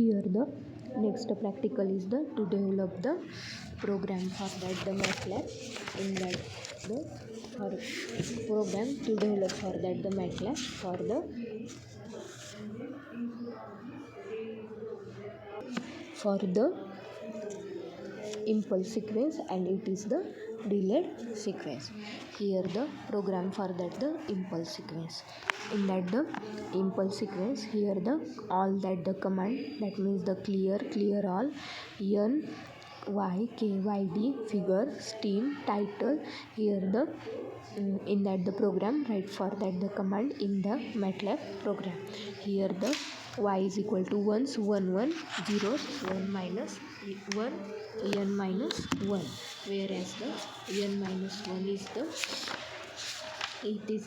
here the next practical is the to develop the program for that the MATLAB. In that the for program to develop for that the MATLAB for the impulse sequence, and it is the delayed sequence. Here the program for that the impulse sequence. In that the impulse sequence, here the all that the command, that means the clear all, n y k y d, figure, steam, title. Here the in that the program write for that the command in the MATLAB program. Here the y is equal to 1s, 1 1 zeros, 1 minus 1, n minus 1, whereas the n minus 1 is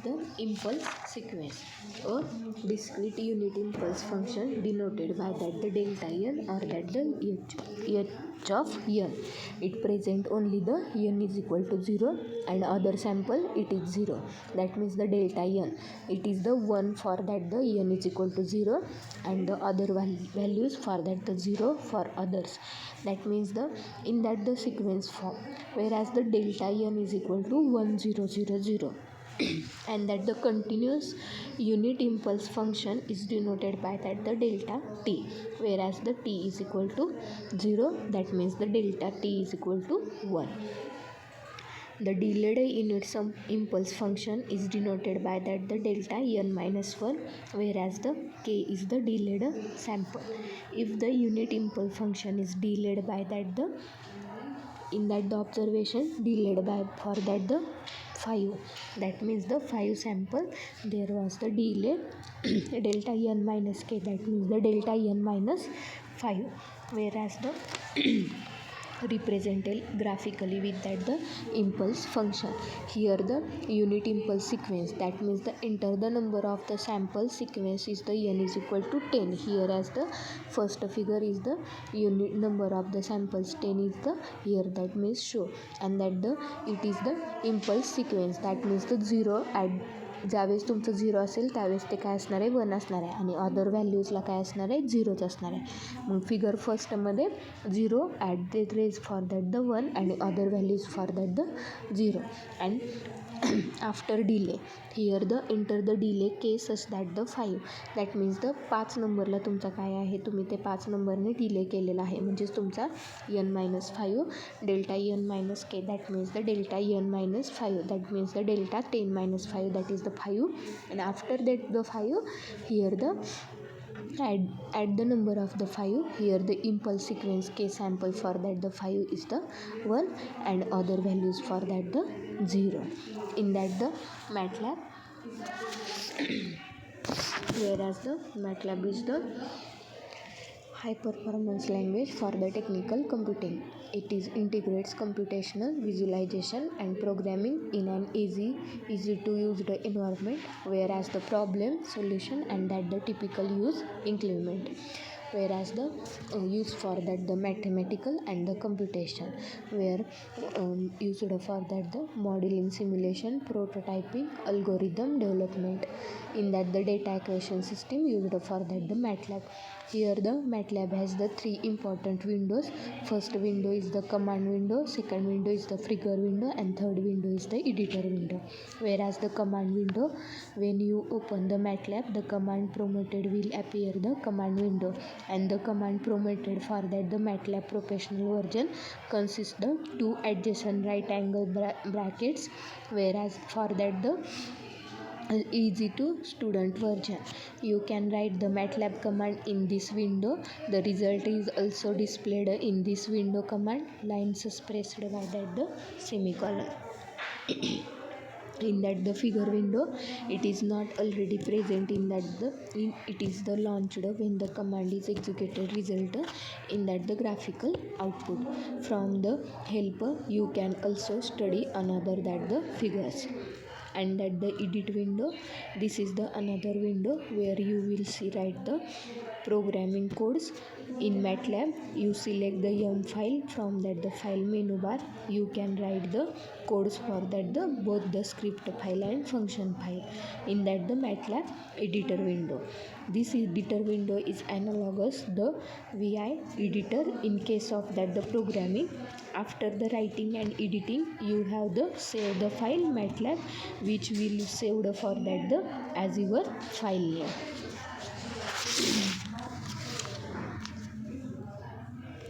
the impulse sequence. A discrete unit impulse function denoted by that the delta n or that the h of n. It present only the n is equal to 0 and other sample it is 0. That means the delta n. It is the 1 for that the n is equal to 0 and the other values for that the 0 for others. That means the in that the sequence form, whereas the delta n is equal to 1 0 0 0. And that the continuous unit impulse function is denoted by that the delta t, whereas the t is equal to 0. That means the delta t is equal to 1. The delayed unit impulse function is denoted by that the delta n minus 1, whereas the k is the delayed sample. If the unit impulse function is delayed by that the in that the observation delayed by for that the 5, that means the 5 sample there was the delay delta n minus k, that means the delta n minus 5, whereas the represented graphically with that the impulse function. Here the unit impulse sequence, that means the enter the number of the sample sequence is the n is equal to 10. Here as the first figure is the unit number of the samples 10 is the here, that means show, and that the it is the impulse sequence, that means the 0 at ज्यावेळेस तुमचं 0 असेल त्यावेळेस ते काय असणार आहे 1 असणार आहे आणि अदर व्हॅल्यूजला काय असणार आहे 0च असणार आहे. मग फिगर फर्स्टमध्ये 0 at the range for that the 1 आणि other values for that the 0 and after delay here the enter the delay case as that the 5, that means the 5 नंबरला तुमचा काय आहे तुम्ही ते 5 नंबरने डिले केलेला आहे, म्हणजेच तुमचा n minus 5 delta n minus k, that means the delta n minus 5, that means the delta 10 minus 5, that is the 5, and after that the 5 here the add the number of the 5, here the impulse sequence k sample for that the 5 is the 1 and other values for that the 0 in that the MATLAB. Whereas the MATLAB is the high performance language for the technical computing. It is integrates computational visualization and programming in an easy to use the environment, whereas the problem solution and that the typical use increment, whereas the use for that the mathematical and the computation where used for that the modeling, simulation, prototyping, algorithm development. In that the data equation system used for that the MATLAB. Here the MATLAB has the 3 important windows. First window is the command window, second window is the figure window, and third window is the editor window. Whereas the command window, when you open the MATLAB, the command prompted will appear the command window, and the command prompted for that the MATLAB professional version consists the 2 adjacent right angle brackets, whereas for that the easy to student version you can write the MATLAB command in this window. The result is also displayed in this window command lines expressed by that the semicolon. In that the figure window it is not already present in that it is the launched when the command is executed result in that the graphical output. From the helper you can also study another that the figures. And that the edit window, this is the another window where you will see write the programming codes. In MATLAB you select the yum file, from that the file menu bar you can write the codes for that the both the script file and function file in that the MATLAB editor window. This editor window is analogous the VI editor in case of that the programming. After the writing and editing, you have the save the file MATLAB, which will saved for that the as your file name.